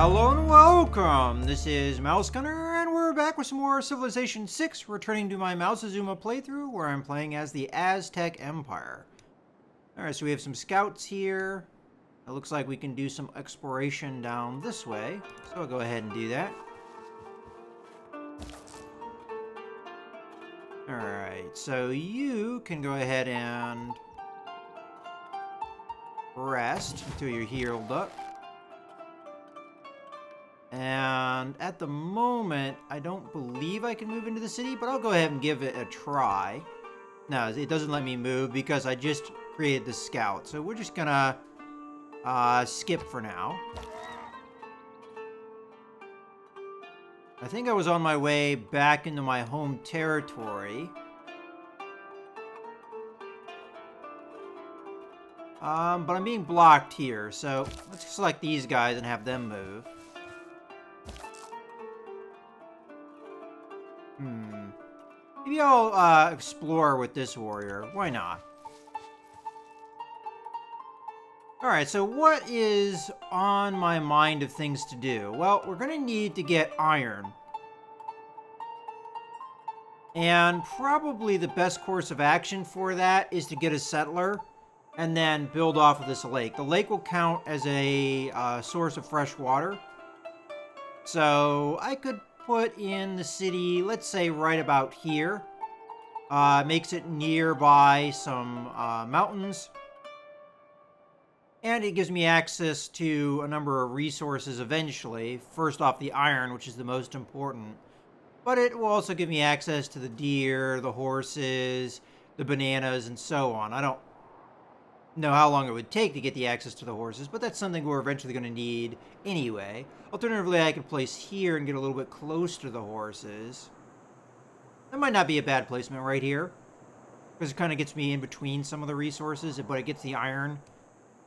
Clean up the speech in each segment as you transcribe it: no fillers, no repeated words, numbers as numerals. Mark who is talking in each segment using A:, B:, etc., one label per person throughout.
A: Hello and welcome! This is Mouse Gunner, and we're back with some more Civilization 6, returning to my Mouseazuma playthrough, where I'm playing as the Aztec Empire. Alright, so we have some scouts here. It looks like we can do some exploration down this way, so I'll go ahead and do that. Alright, so you can go ahead and rest until you're healed up. And at the moment, I don't believe I can move into the city, but I'll go ahead and give it a try. No, it doesn't let me move because I just created the scout. So we're just gonna skip for now. I think I was on my way back into my home territory. But I'm being blocked here, so let's select these guys and have them move. Maybe I'll explore with this warrior. Why not? Alright, so what is on my mind of things to do? Well, we're going to need to get iron. And probably the best course of action for that is to get a settler and then build off of this lake. The lake will count as a source of fresh water. So I could put in the city, let's say right about here. Makes it nearby some mountains. And it gives me access to a number of resources eventually. First off, the iron, which is the most important. But it will also give me access to the deer, the horses, the bananas, and so on. I don't know how long it would take to get the access to the horses, but that's something we're eventually going to need anyway. Alternatively, I could place here and get a little bit close to the horses. That might not be a bad placement right here, because it kind of gets me in between some of the resources, but it gets the iron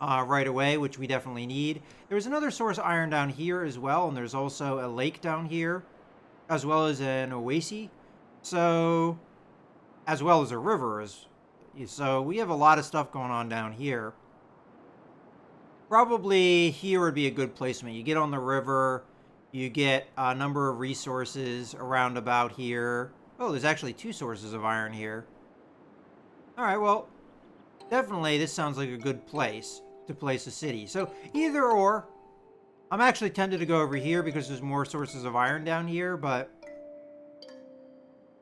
A: right away, which we definitely need. There's another source of iron down here as well, and there's also a lake down here, as well as an oasis, so as well as a river. So we have a lot of stuff going on down here. Probably here would be a good placement. You get on the river, you get a number of resources around about here. Oh, there's actually two sources of iron here. Alright, well, definitely this sounds like a good place to place a city. So either or. I'm actually tempted to go over here because there's more sources of iron down here, but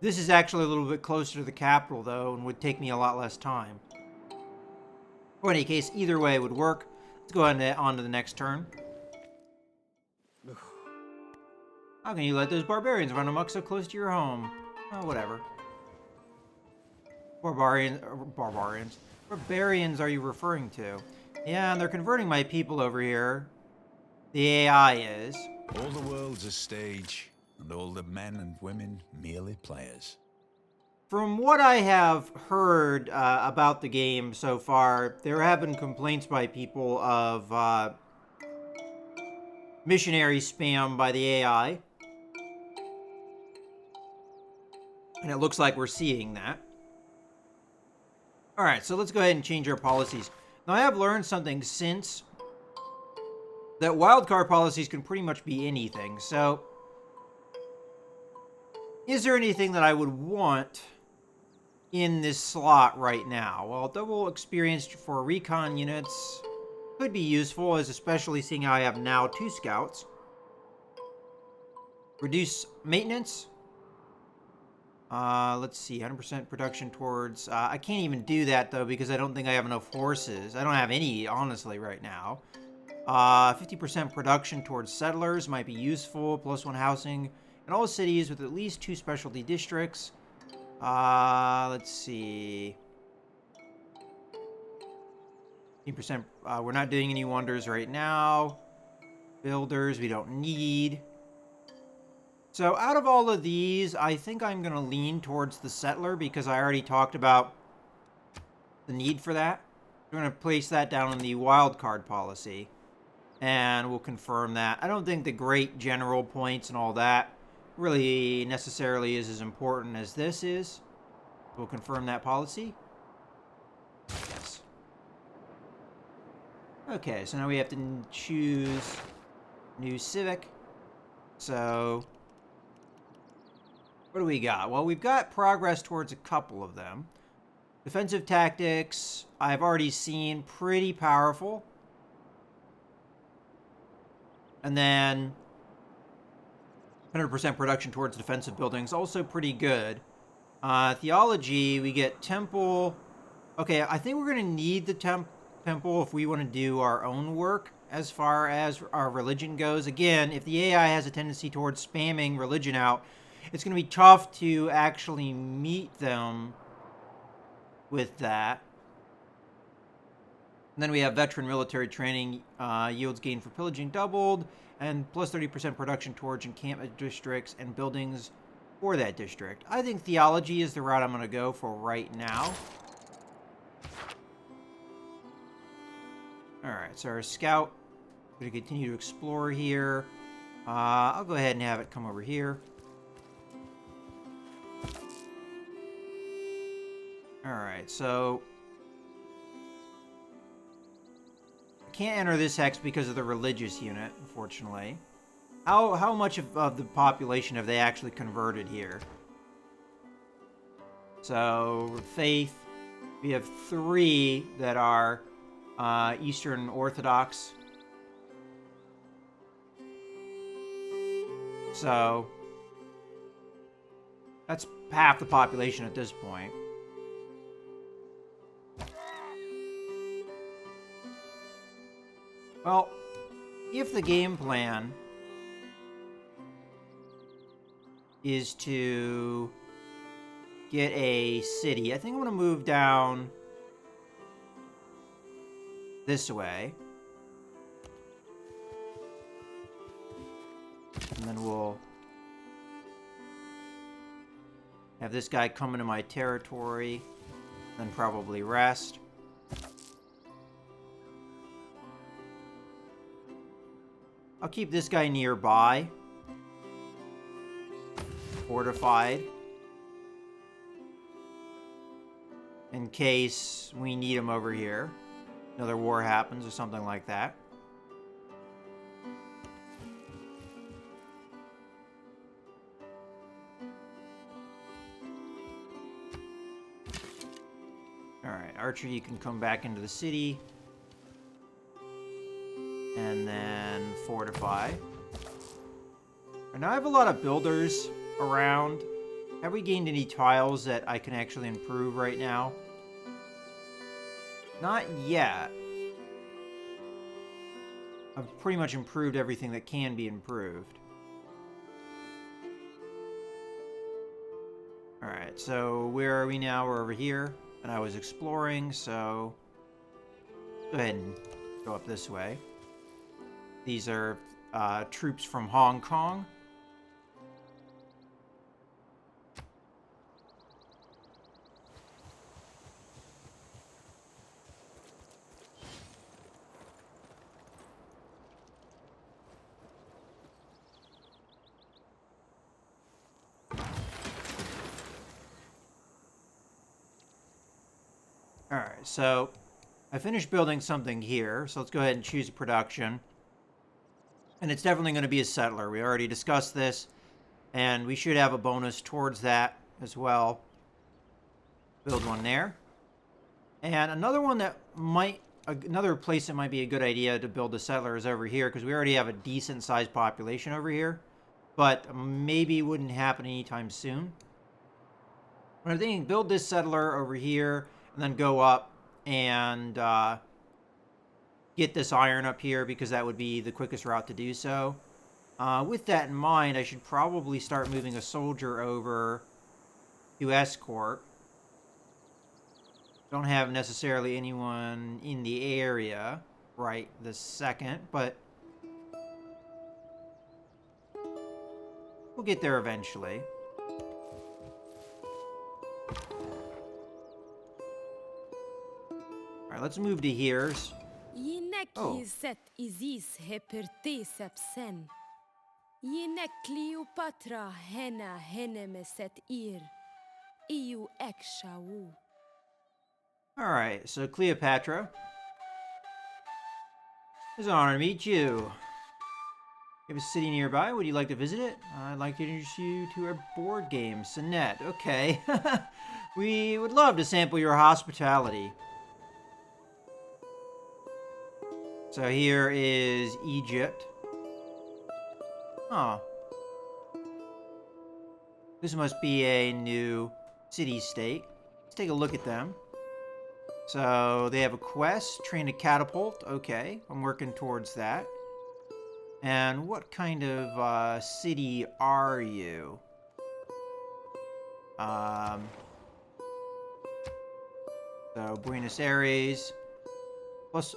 A: this is actually a little bit closer to the capital, though, and would take me a lot less time. In any case, either way would work. Let's go on to the next turn. How can you let those barbarians run amok so close to your home? Oh, whatever. Barbarians are you referring to? Yeah, and they're converting my people over here. The AI is.
B: All the world's a stage, and all the men and women merely players.
A: From what I have heard about the game so far, there have been complaints by people of missionary spam by the AI. And it looks like we're seeing that. Alright, so let's go ahead and change our policies. Now, I have learned something since that wildcard policies can pretty much be anything. So, is there anything that I would want in this slot right now? Well, double experience for recon units could be useful, as especially seeing how I have now 2 scouts. Reduce maintenance. Let's see, 100% production towards... I can't even do that, though, because I don't think I have enough horses. I don't have any, honestly, right now. 50% production towards settlers might be useful. +1 housing in all cities with at least 2 specialty districts. Let's see. 15%. We're not doing any wonders right now. Builders, we don't need. So out of all of these, I think I'm going to lean towards the settler because I already talked about the need for that. We're going to place that down in the wildcard policy. And we'll confirm that. I don't think the great general points and all that really necessarily is as important as this is. We'll confirm that policy. Yes. Okay, so now we have to choose New civic. So, what do we got? Well, we've got progress towards a couple of them. Defensive tactics, I've already seen, pretty powerful. And then 100% production towards defensive buildings, also pretty good. Theology, we get temple. Okay, I think we're going to need the temple if we want to do our own work as far as our religion goes. Again, if the AI has a tendency towards spamming religion out, it's going to be tough to actually meet them with that. And then we have veteran military training, yields gained for pillaging doubled, and plus 30% production towards encampment districts and buildings for that district. I think theology is the route I'm going to go for right now. Alright, so our scout is going to continue to explore here. I'll go ahead and have it come over here. Alright, so I can't enter this hex because of the religious unit, unfortunately. How much of the population have they actually converted here? So, faith, we have 3 that are Eastern Orthodox. So, that's half the population at this point. Well, if the game plan is to get a city, I think I'm going to move down this way. And then we'll have this guy come into my territory, then probably rest. I'll keep this guy nearby. Fortified. In case we need him over here. Another war happens or something like that. Alright, Archer, you can come back into the city. And then fortify. And now I have a lot of builders around. Have we gained any tiles that I can actually improve right now? Not yet. I've pretty much improved everything that can be improved. Alright, so where are we now? We're over here. And I was exploring, so go ahead and go up this way. These are troops from Hong Kong. Alright, so I finished building something here, so let's go ahead and choose a production. And it's definitely going to be a settler. We already discussed this, and we should have a bonus towards that as well. Build one there. And another one that might, another place that might be a good idea to build a settler is over here, because we already have a decent sized population over here. But maybe wouldn't happen anytime soon. But I'm thinking build this settler over here, and then go up and get this iron up here, because that would be the quickest route to do so. With that in mind, I should probably start moving a soldier over to escort. Don't have necessarily anyone in the area right this second, but we'll get there eventually. Alright, let's move to here's. Oh. Alright, so Cleopatra. It's an honor to meet you. You have a city nearby. Would you like to visit it? I'd like to introduce you to our board game, Sonnet. Okay. We would love to sample your hospitality. So here is Egypt. Oh. This must be a new city-state. Let's take a look at them. So they have a quest, train a catapult. Okay, I'm working towards that. And what kind of city are you? So Buenos Aires. Plus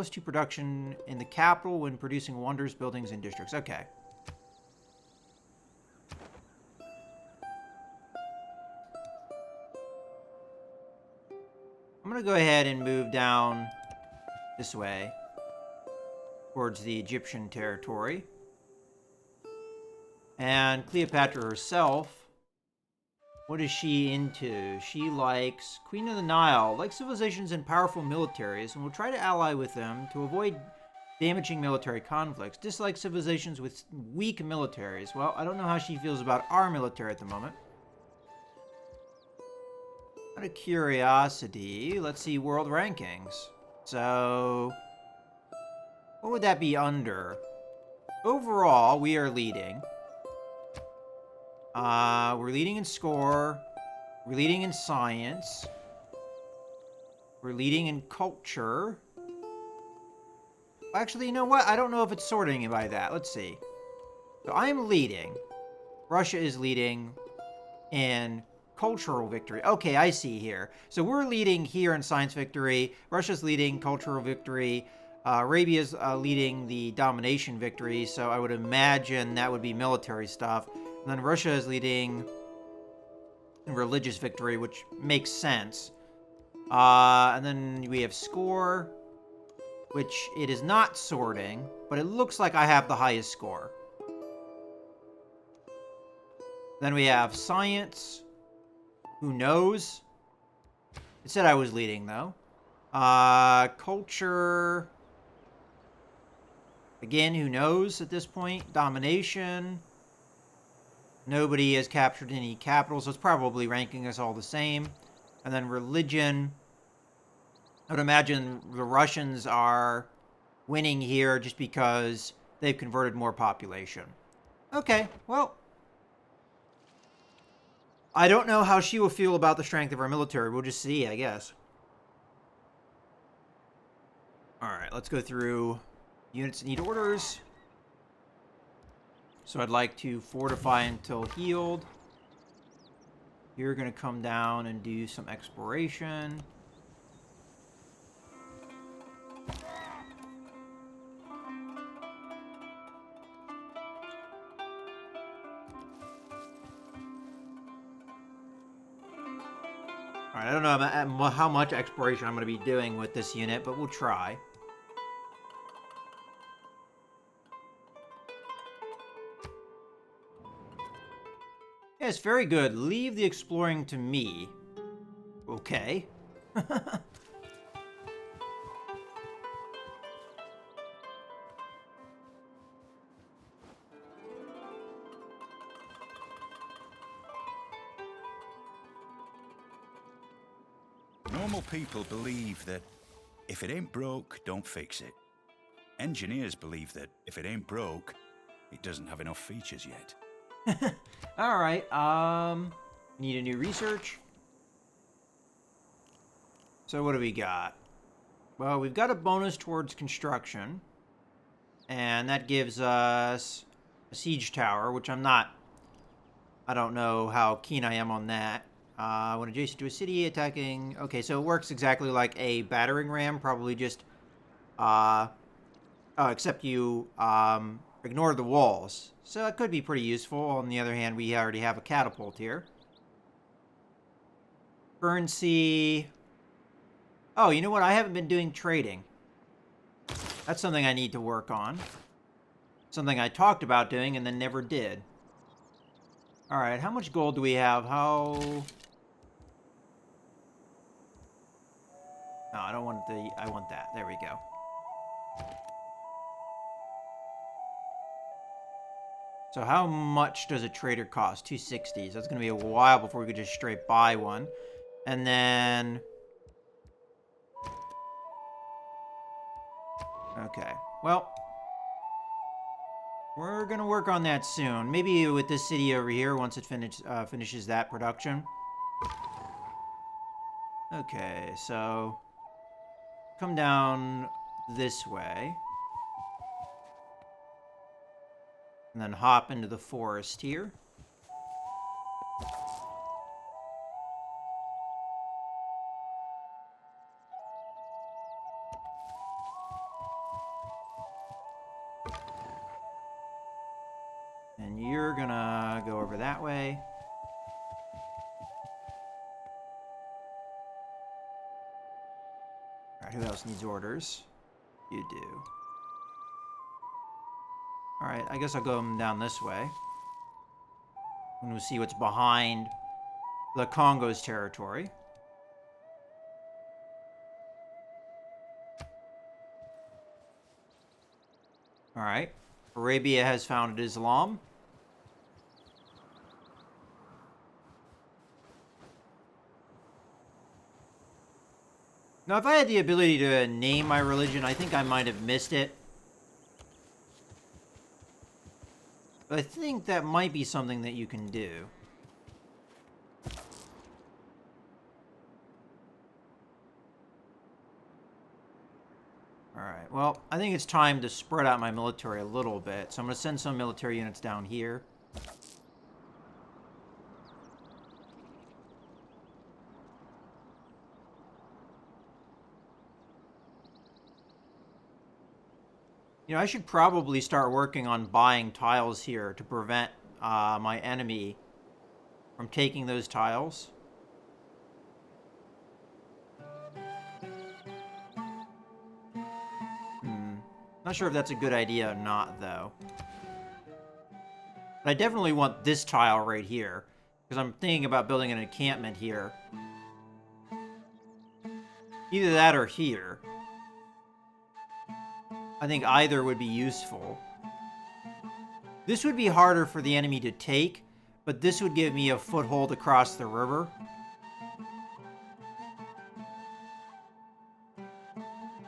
A: 2 production in the capital when producing wonders, buildings, and districts. Okay. I'm going to go ahead and move down this way towards the Egyptian territory. And Cleopatra herself, what is she into? She likes Queen of the Nile, likes civilizations and powerful militaries, and will try to ally with them to avoid damaging military conflicts. Dislikes civilizations with weak militaries. Well, I don't know how she feels about our military at the moment. Out of curiosity, let's see world rankings. So, what would that be under? Overall, we are leading. We're leading in score. We're leading in science. We're leading in culture. Actually, you know what? I don't know if it's sorting by that. Let's see. So I'm leading. Russia is leading in cultural victory. Okay, I see here. So we're leading here in science victory. Russia's leading cultural victory. Arabia's leading the domination victory. So I would imagine that would be military stuff. And then Russia is leading in religious victory, which makes sense. And then we have score, which it is not sorting, but it looks like I have the highest score. Then we have science. Who knows? It said I was leading, though. Culture. Again, who knows at this point? Domination. Nobody has captured any capitals, so it's probably ranking us all the same. And then religion. I would imagine the Russians are winning here just because they've converted more population. Okay, well. I don't know how she will feel about the strength of our military. We'll just see, I guess. Alright, let's go through units that need orders. So I'd like to fortify until healed. You're going to come down and do some exploration. Alright, I don't know how much exploration I'm going to be doing with this unit, but we'll try. Yes, very good. Leave the exploring to me. Okay.
B: Normal people believe that if it ain't broke, don't fix it. Engineers believe that if it ain't broke, it doesn't have enough features yet.
A: Alright, need a new research. So what do we got? Well, we've got a bonus towards construction. And that gives us a siege tower, which I don't know how keen I am on that. When adjacent to a city, attacking... Okay, so it works exactly like a battering ram, probably just... except you, ignore the walls. So it could be pretty useful. On the other hand, we already have a catapult here. Currency... Oh, you know what? I haven't been doing trading. That's something I need to work on. Something I talked about doing and then never did. Alright, how much gold do we have? How... No, I don't want the... I want that. There we go. Alright, I don't know how much exploration I'm going to be doing with this unit, but we'll try. All right, how much gold do we have? How... No, I don't want the... I want that. There we go. Alright, how much gold do we have? How... No, I don't want the... I want that. There we go. Alright, So how much does a trader cost? 260. So it's going to be a while before we could just straight buy one. And then... Okay. Well, we're going to work on that soon. Maybe with this city over here once it finishes that production. Okay, so... Come down this way. And then hop into the forest here. And you're gonna go over that way. Alright, who else needs orders? You do. Alright, I guess I'll go down this way. And we'll see what's behind the Congo's territory. Alright. Arabia has founded Islam. Now, if I had the ability to name my religion, I think I might have missed it. But I think that might be something that you can do. Alright, well, I think it's time to spread out my military a little bit. So I'm going to send some military units down here. You know, I should probably start working on buying tiles here to prevent my enemy from taking those tiles. Not sure if that's a good idea or not, though. But I definitely want this tile right here, because I'm thinking about building an encampment here. Either that or here. I think either would be useful. This would be harder for the enemy to take, but this would give me a foothold across the river.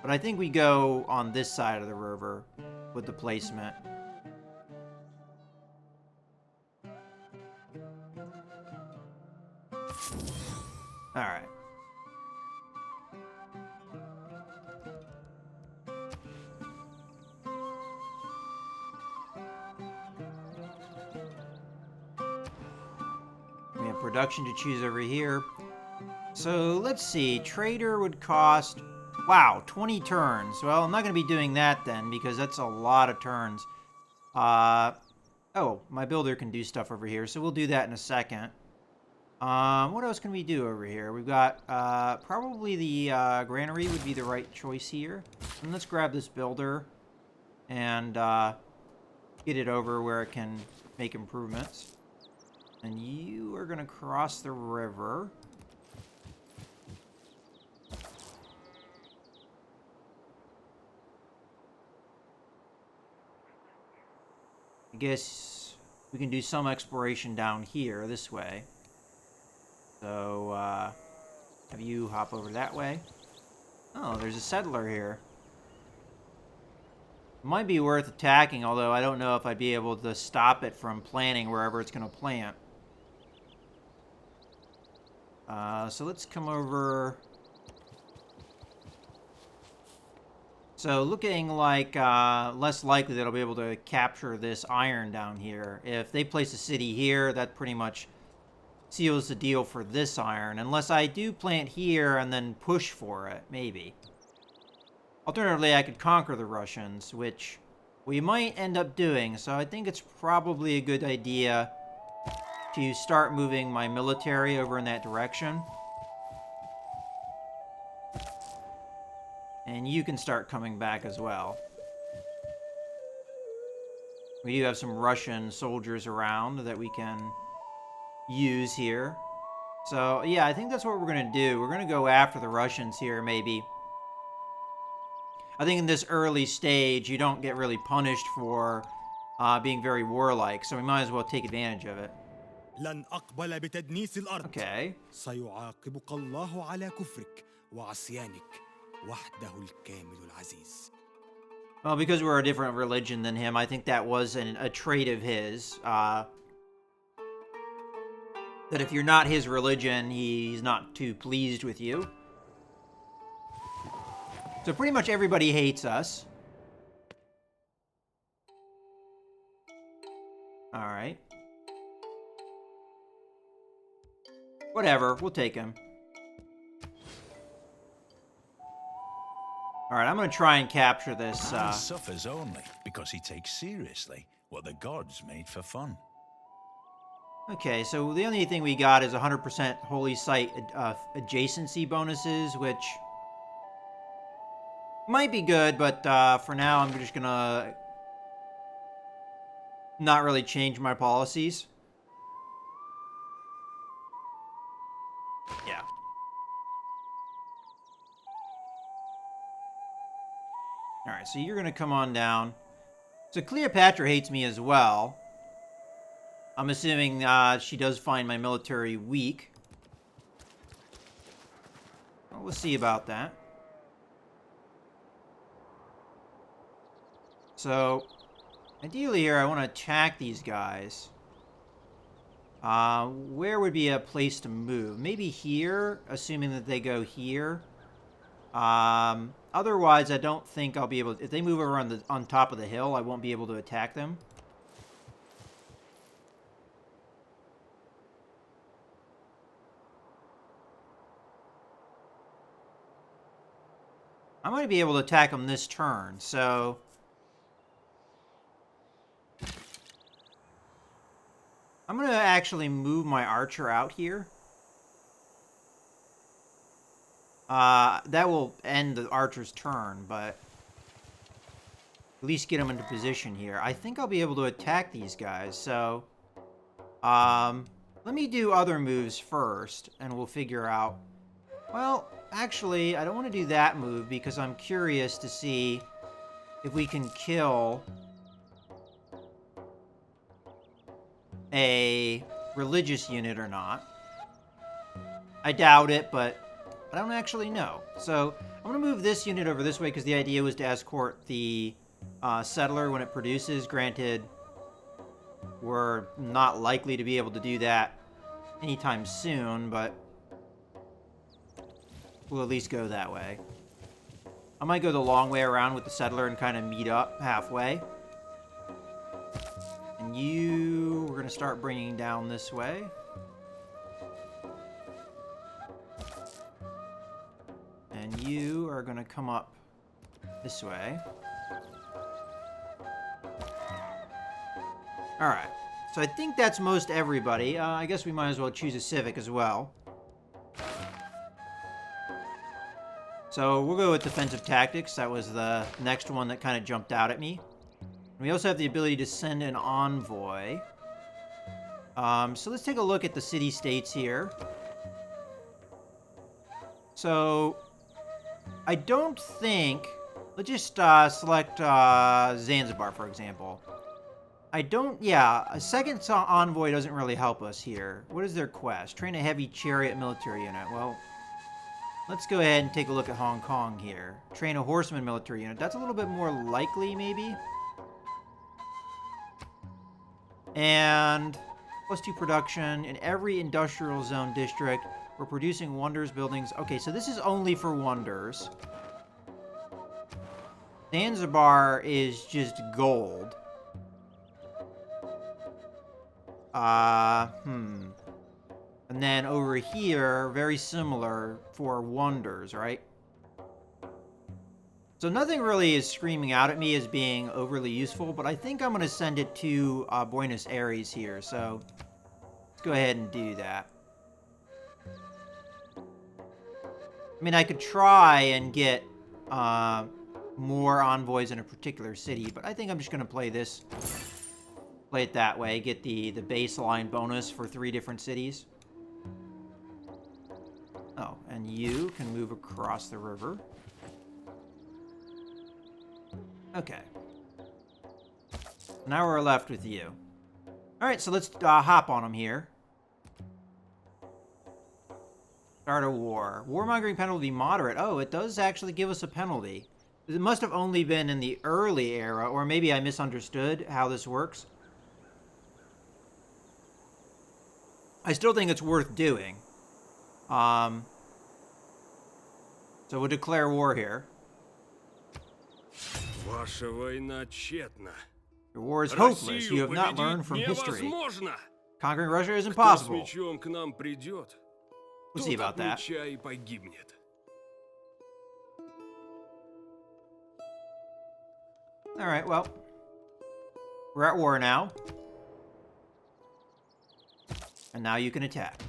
A: But I think we go on this side of the river with the placement. Alright. We have production to choose over here. So let's see. Trader would cost... Wow, 20 turns. Well, I'm not going to be doing that then, because that's a lot of turns. Oh, my builder can do stuff over here, so we'll do that in a second. What else can we do over here? We've got, probably the, granary would be the right choice here. And let's grab this builder and, get it over where it can make improvements. And you are going to cross the river. I guess we can do some exploration down here, this way. So, have you hop over that way. Oh, there's a settler here. Might be worth attacking, although I don't know if I'd be able to stop it from planting wherever it's going to plant. So let's come over... So looking like less likely that I'll be able to capture this iron down here. If they place a city here, that pretty much seals the deal for this iron. Unless I do plant here and then push for it, maybe. Alternatively, I could conquer the Russians, which we might end up doing. So I think it's probably a good idea to start moving my military over in that direction. And you can start coming back as well. We do have some Russian soldiers around that we can use here. So, yeah, I think that's what we're going to do. We're going to go after the Russians here, maybe. I think in this early stage, you don't get really punished for being very warlike, so we might as well take advantage of it.
C: لن أقبل بتدنيس الأرض.
A: Okay.
C: سيعاقبك الله على كفرك وعصيانك وحده الكامل العزيز.
A: Well, because we're a different religion than him, I think that was a trait of his. That if you're not his religion, he's not too pleased with you. So pretty much everybody hates us. Alright. Whatever, we'll take him. Alright, I'm gonna try and capture this,
B: Man suffers only because he takes seriously what the gods made for fun.
A: Okay, so the only thing we got is 100% holy site adjacency bonuses, which might be good, but for now I'm just gonna not really change my policies. Yeah. Alright, so you're gonna come on down. So Cleopatra hates me as well. I'm assuming she does find my military weak. Well, we'll see about that. So, ideally here, I want to attack these guys. Where would be a place to move? Maybe here, assuming that they go here. Otherwise, I don't think I'll be able to... If they move over on top of the hill, I won't be able to attack them. I might be able to attack them this turn, so... I'm going to actually move my archer out here. That will end the archer's turn, but... At least get him into position here. I think I'll be able to attack these guys, so... let me do other moves first, and we'll figure out... Well, actually, I don't want to do that move because I'm curious to see if we can kill a religious unit or not. I doubt it, but I don't actually know. So I'm going to move this unit over this way because the idea was to escort the settler when it produces. Granted, we're not likely to be able to do that anytime soon, but we'll at least go that way. I might go the long way around with the settler and kind of meet up halfway. And you... we're going to start bringing down this way. And you are going to come up this way. Alright. So I think that's most everybody. I guess we might as well choose a civic as well. So we'll go with defensive tactics. That was the next one that kind of jumped out at me. And we also have the ability to send an envoy. So let's take a look at the city-states here. So I don't think... Let's just select Zanzibar, for example. I don't... Yeah, a second envoy doesn't really help us here. What is their quest? Train a heavy chariot military unit. Well... let's go ahead and take a look at Hong Kong here. Train a horseman military unit. That's a little bit more likely, maybe. And +2 production in every industrial zone district. We're producing wonders buildings. Okay, so this is only for wonders. Zanzibar is just gold. And then over here, very similar for wonders, right? So nothing really is screaming out at me as being overly useful, but I think I'm going to send it to Buenos Aires here, so let's go ahead and do that. I mean, I could try and get more envoys in a particular city, but I think I'm just going to play it that way, get the baseline bonus for 3 different cities. Oh, and you can move across the river. Now we're left with you. Alright, so let's hop on him here. Start a war. Warmongering penalty moderate. Oh, it does actually give us a penalty. It must have only been in the early era, or maybe I misunderstood how this works. I still think it's worth doing. So we'll declare war here.
D: Ваша война тщетна.
A: Your war is hopeless. You have not learned from history. Conquering Russia is impossible.
D: Кто с мечом к нам придет,
A: We'll see about
D: тот от
A: that.
D: меча и погибнет.
A: Alright, well. We're at war now. And now you can attack.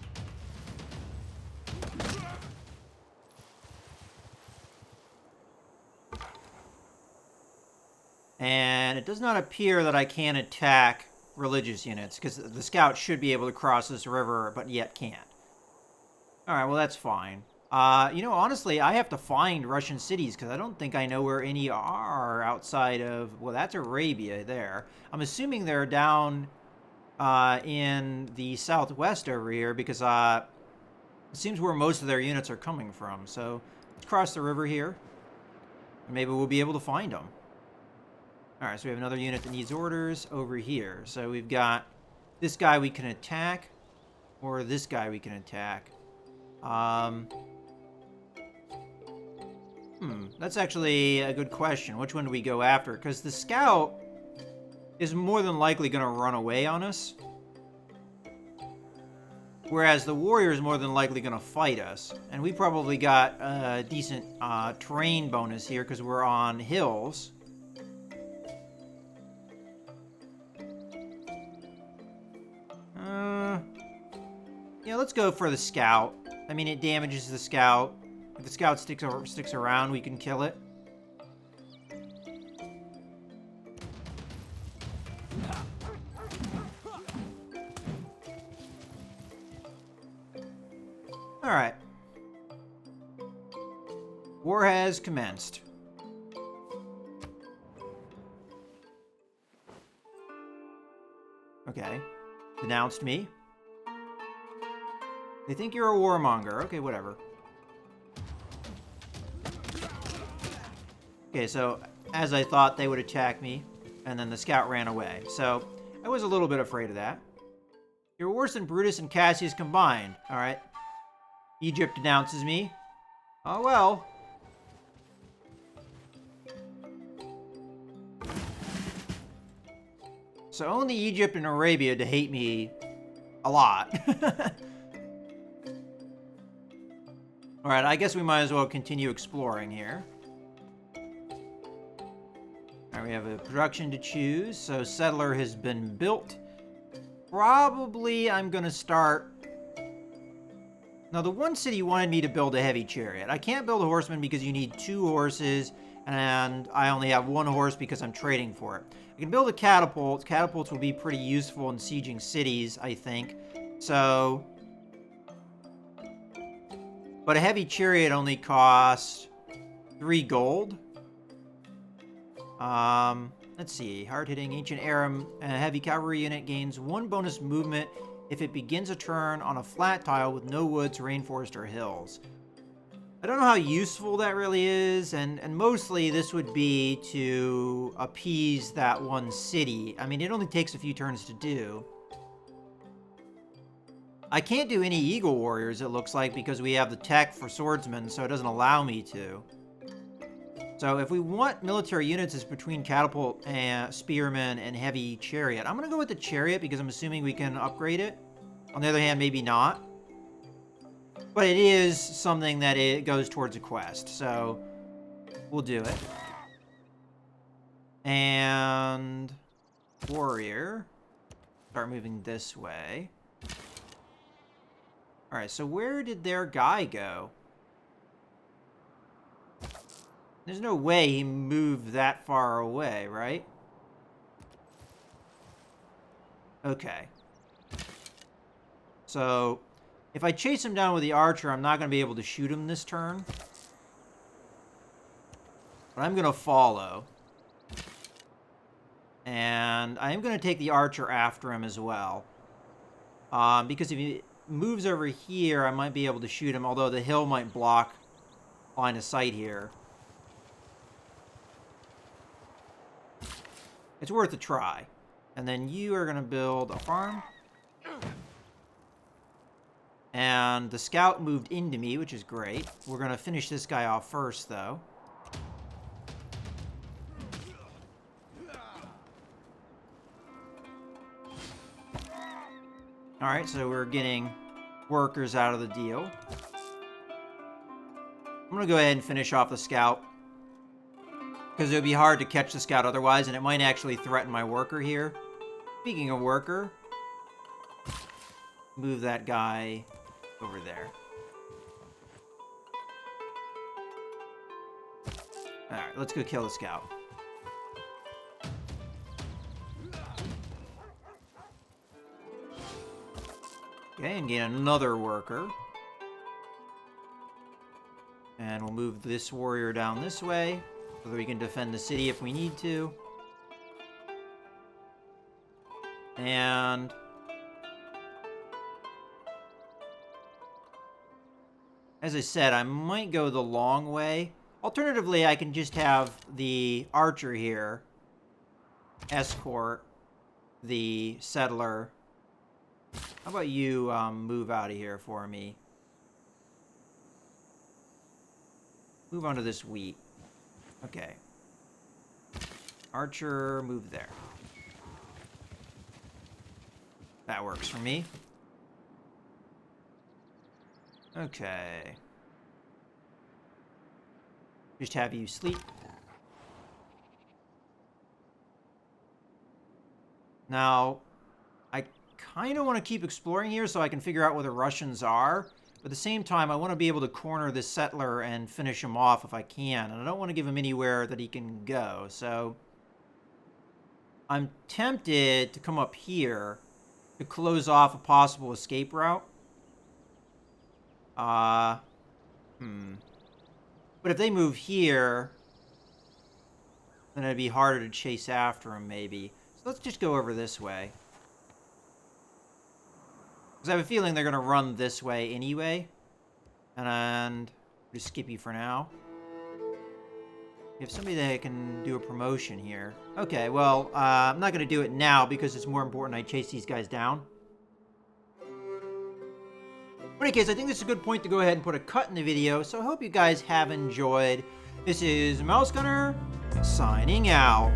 A: And it does not appear that I can attack religious units, because the scouts should be able to cross this river, but yet can't. Alright, well that's fine. You know, honestly, I have to find Russian cities, because I don't think I know where any are outside of... Well, that's Arabia there. I'm assuming they're down in the southwest over here, because it seems where most of their units are coming from. So, let's cross the river here, and maybe we'll be able to find them. Alright, so we have another unit that needs orders over here. So we've got this guy we can attack, or this guy we can attack. That's actually a good question. Which one do we go after? Because the scout is more than likely going to run away on us. Whereas the warrior is more than likely going to fight us. And we probably got a decent terrain bonus here because we're on hills. Yeah, let's go for the scout. I mean, it damages the scout. If the scout sticks around, we can kill it. Alright. War has commenced. Okay. Denounced me. They think you're a warmonger. Okay, whatever. Okay, so as I thought, they would attack me, and then the scout ran away. So I was a little bit afraid of that. You're worse than Brutus and Cassius combined. All right. Egypt denounces me. Oh, well. So only Egypt and Arabia to hate me a lot. Alright, I guess we might as well continue exploring here. Alright, we have a production to choose. So settler has been built. Probably I'm going to start... Now, the one city wanted me to build a heavy chariot. I can't build a horseman because you need 2 horses, and I only have 1 horse because I'm trading for it. I can build a catapult. Catapults will be pretty useful in sieging cities, I think. So... But a heavy chariot only costs 3 gold. Let's see. Hard-hitting ancient Aram heavy cavalry unit gains 1 bonus movement if it begins a turn on a flat tile with no woods, rainforest, or hills. I don't know how useful that really is, and mostly this would be to appease that one city. I mean, it only takes a few turns to do. I can't do any Eagle Warriors, it looks like, because we have the tech for swordsmen, so it doesn't allow me to. So if we want military units, it's between catapult and spearmen and heavy chariot. I'm going to go with the chariot because I'm assuming we can upgrade it. On the other hand, maybe not. But it is something that it goes towards a quest, so we'll do it. And warrior. Start moving this way. Alright, so where did their guy go? There's no way he moved that far away, right? Okay. So, if I chase him down with the archer, I'm not going to be able to shoot him this turn. But I'm going to follow. And I am going to take the archer after him as well. Because if he moves over here, I might be able to shoot him, although the hill might block line of sight here. It's worth a try. And then you are going to build a farm. And the scout moved into me, which is great. We're going to finish this guy off first, though. Alright, so we're getting workers out of the deal. I'm going to go ahead and finish off the scout. Because it would be hard to catch the scout otherwise, and it might actually threaten my worker here. Speaking of worker, move that guy over there. Alright, let's go kill the scout. Okay, and gain another worker. And we'll move this warrior down this way, so that we can defend the city if we need to. And as I said, I might go the long way. Alternatively, I can just have the archer here escort the settler. How about you move out of here for me? Move on to this wheat. Okay. Archer, move there. That works for me. Okay. Just have you sleep. Now, I kind of want to keep exploring here so I can figure out where the Russians are. But at the same time, I want to be able to corner this settler and finish him off if I can. And I don't want to give him anywhere that he can go. So I'm tempted to come up here to close off a possible escape route. But if they move here, then it'd be harder to chase after him, maybe. So let's just go over this way. Because I have a feeling they're going to run this way anyway. And just skip you for now. We have somebody that can do a promotion here. Okay, well, I'm not going to do it now because it's more important I chase these guys down. In any case, I think this is a good point to go ahead and put a cut in the video. So I hope you guys have enjoyed. This is Mouse Gunner signing out.